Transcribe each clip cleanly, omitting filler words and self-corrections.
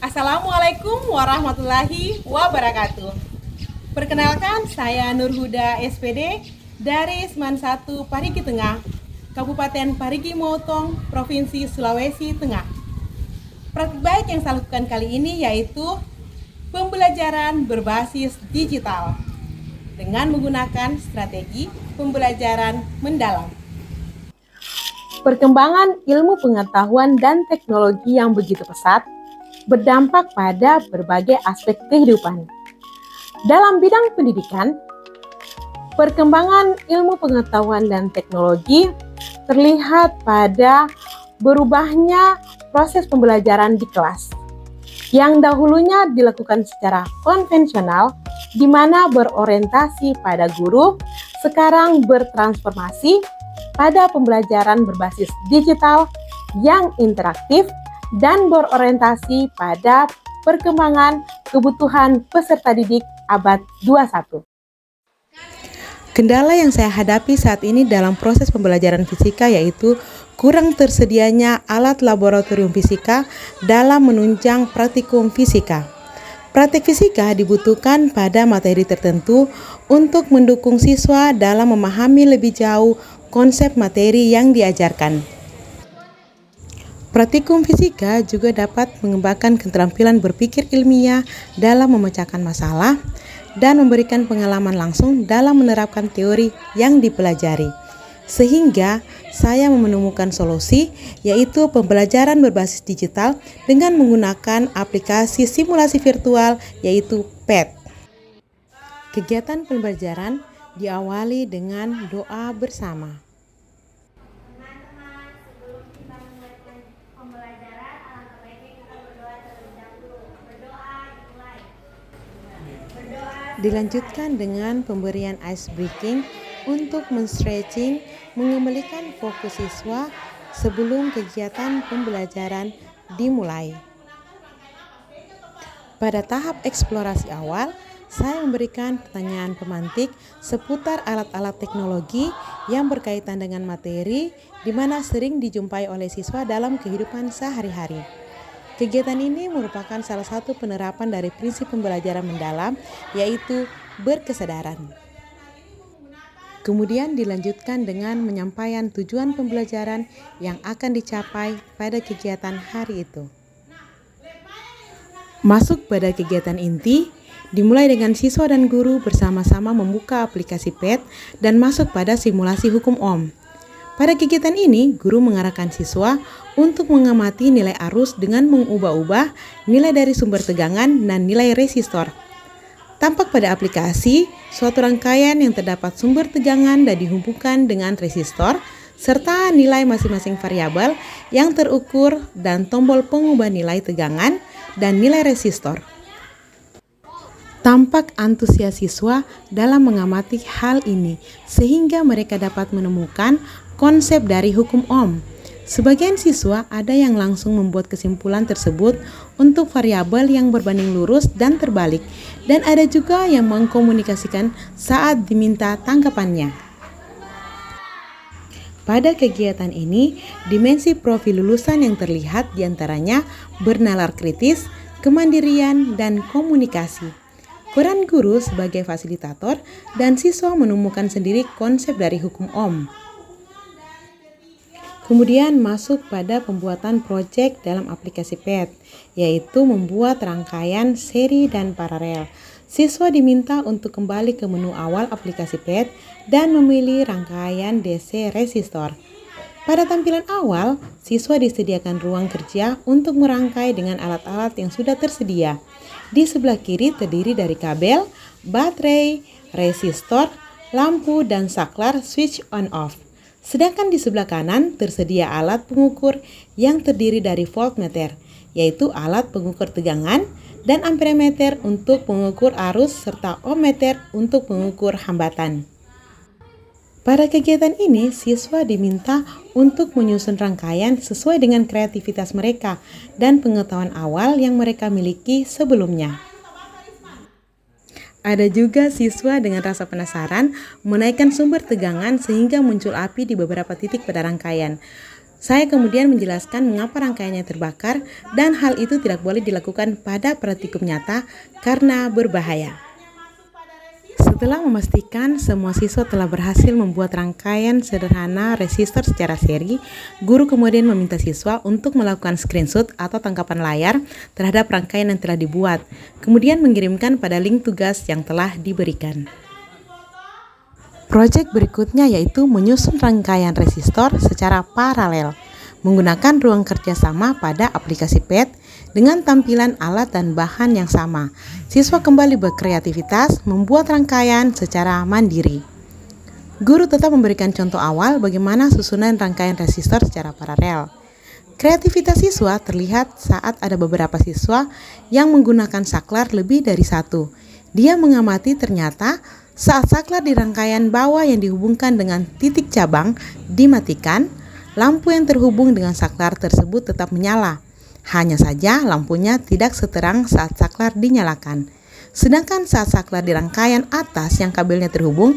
Assalamualaikum warahmatullahi wabarakatuh. Perkenalkan, saya Nurhuda SPD dari Seman 1 Parigi Tengah, Kabupaten Parigi Motong, Provinsi Sulawesi Tengah. Praktik baik yang saya lakukan kali ini yaitu pembelajaran berbasis digital dengan menggunakan strategi pembelajaran mendalam. Perkembangan ilmu pengetahuan dan teknologi yang begitu pesat berdampak pada berbagai aspek kehidupan. Dalam bidang pendidikan, perkembangan ilmu pengetahuan dan teknologi terlihat pada berubahnya proses pembelajaran di kelas. Yang dahulunya dilakukan secara konvensional, di mana berorientasi pada guru, sekarang bertransformasi pada pembelajaran berbasis digital yang interaktif dan berorientasi pada perkembangan kebutuhan peserta didik abad 21. Kendala yang saya hadapi saat ini dalam proses pembelajaran fisika yaitu kurang tersedianya alat laboratorium fisika dalam menunjang praktikum fisika. Praktik fisika dibutuhkan pada materi tertentu untuk mendukung siswa dalam memahami lebih jauh konsep materi yang diajarkan. Praktikum fisika juga dapat mengembangkan keterampilan berpikir ilmiah dalam memecahkan masalah dan memberikan pengalaman langsung dalam menerapkan teori yang dipelajari. Sehingga saya menemukan solusi, yaitu pembelajaran berbasis digital dengan menggunakan aplikasi simulasi virtual, yaitu PET. Kegiatan pembelajaran diawali dengan doa bersama. Dilanjutkan dengan pemberian ice breaking untuk men-stretching, mengembalikan fokus siswa sebelum kegiatan pembelajaran dimulai. Pada tahap eksplorasi awal, saya memberikan pertanyaan pemantik seputar alat-alat teknologi yang berkaitan dengan materi di mana sering dijumpai oleh siswa dalam kehidupan sehari-hari. Kegiatan ini merupakan salah satu penerapan dari prinsip pembelajaran mendalam, yaitu berkesadaran. Kemudian dilanjutkan dengan penyampaian tujuan pembelajaran yang akan dicapai pada kegiatan hari itu. Masuk pada kegiatan inti, dimulai dengan siswa dan guru bersama-sama membuka aplikasi PET dan masuk pada simulasi hukum Ohm. Pada kegiatan ini, guru mengarahkan siswa untuk mengamati nilai arus dengan mengubah-ubah nilai dari sumber tegangan dan nilai resistor. Tampak pada aplikasi suatu rangkaian yang terdapat sumber tegangan dan dihubungkan dengan resistor, serta nilai masing-masing variabel yang terukur dan tombol pengubah nilai tegangan dan nilai resistor. Tampak antusias siswa dalam mengamati hal ini, sehingga mereka dapat menemukan konsep dari hukum Ohm. Sebagian siswa ada yang langsung membuat kesimpulan tersebut untuk variabel yang berbanding lurus dan terbalik, dan ada juga yang mengkomunikasikan saat diminta tanggapannya. Pada kegiatan ini, dimensi profil lulusan yang terlihat diantaranya bernalar kritis, kemandirian, dan komunikasi. Peran guru sebagai fasilitator dan siswa menemukan sendiri konsep dari hukum Ohm. Kemudian masuk pada pembuatan proyek dalam aplikasi PET, yaitu membuat rangkaian seri dan paralel. Siswa diminta untuk kembali ke menu awal aplikasi PET dan memilih rangkaian DC resistor. Pada tampilan awal, siswa disediakan ruang kerja untuk merangkai dengan alat-alat yang sudah tersedia. Di sebelah kiri terdiri dari kabel, baterai, resistor, lampu, dan saklar switch on-off. Sedangkan di sebelah kanan tersedia alat pengukur yang terdiri dari voltmeter, yaitu alat pengukur tegangan, dan amperemeter untuk pengukur arus, serta ohmmeter untuk pengukur hambatan. Pada kegiatan ini, siswa diminta untuk menyusun rangkaian sesuai dengan kreativitas mereka dan pengetahuan awal yang mereka miliki sebelumnya. Ada juga siswa dengan rasa penasaran menaikkan sumber tegangan sehingga muncul api di beberapa titik pada rangkaian. Saya kemudian menjelaskan mengapa rangkaiannya terbakar dan hal itu tidak boleh dilakukan pada praktikum nyata karena berbahaya. Setelah memastikan semua siswa telah berhasil membuat rangkaian sederhana resistor secara seri, guru kemudian meminta siswa untuk melakukan screenshot atau tangkapan layar terhadap rangkaian yang telah dibuat, kemudian mengirimkan pada link tugas yang telah diberikan. Proyek berikutnya yaitu menyusun rangkaian resistor secara paralel menggunakan ruang kerjasama pada aplikasi PET dengan tampilan alat dan bahan yang sama. Siswa kembali berkreativitas membuat rangkaian secara mandiri. Guru tetap memberikan contoh awal bagaimana susunan rangkaian resistor secara paralel. Kreativitas siswa terlihat saat ada beberapa siswa yang menggunakan saklar lebih dari satu. Dia mengamati ternyata saat saklar di rangkaian bawah yang dihubungkan dengan titik cabang dimatikan, lampu yang terhubung dengan saklar tersebut tetap menyala. Hanya saja lampunya tidak seterang saat saklar dinyalakan. Sedangkan saat saklar di rangkaian atas yang kabelnya terhubung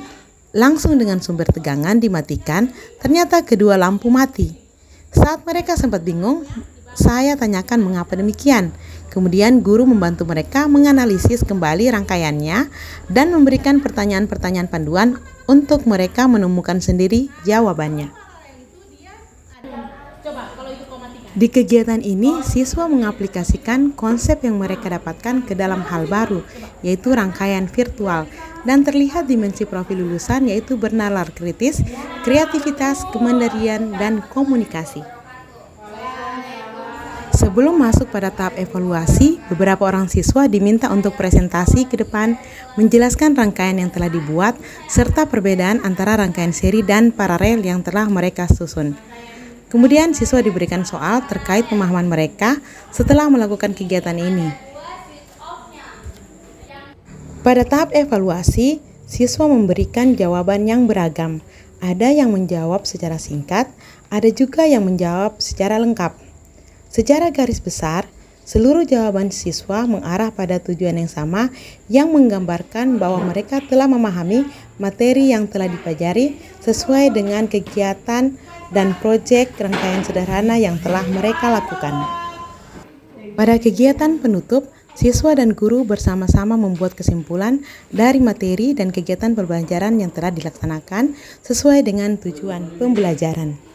langsung dengan sumber tegangan dimatikan, ternyata kedua lampu mati. Saat mereka sempat bingung, saya tanyakan mengapa demikian. Kemudian guru membantu mereka menganalisis kembali rangkaiannya dan memberikan pertanyaan-pertanyaan panduan untuk mereka menemukan sendiri jawabannya. Di kegiatan ini, siswa mengaplikasikan konsep yang mereka dapatkan ke dalam hal baru, yaitu rangkaian virtual, dan terlihat dimensi profil lulusan yaitu bernalar kritis, kreativitas, kemandirian, dan komunikasi. Sebelum masuk pada tahap evaluasi, beberapa orang siswa diminta untuk presentasi ke depan, menjelaskan rangkaian yang telah dibuat, serta perbedaan antara rangkaian seri dan paralel yang telah mereka susun. Kemudian siswa diberikan soal terkait pemahaman mereka setelah melakukan kegiatan ini. Pada tahap evaluasi, siswa memberikan jawaban yang beragam. Ada yang menjawab secara singkat, ada juga yang menjawab secara lengkap. Secara garis besar, seluruh jawaban siswa mengarah pada tujuan yang sama yang menggambarkan bahwa mereka telah memahami materi yang telah dipelajari sesuai dengan kegiatan dan proyek rangkaian sederhana yang telah mereka lakukan. Pada kegiatan penutup, siswa dan guru bersama-sama membuat kesimpulan dari materi dan kegiatan pembelajaran yang telah dilaksanakan sesuai dengan tujuan pembelajaran.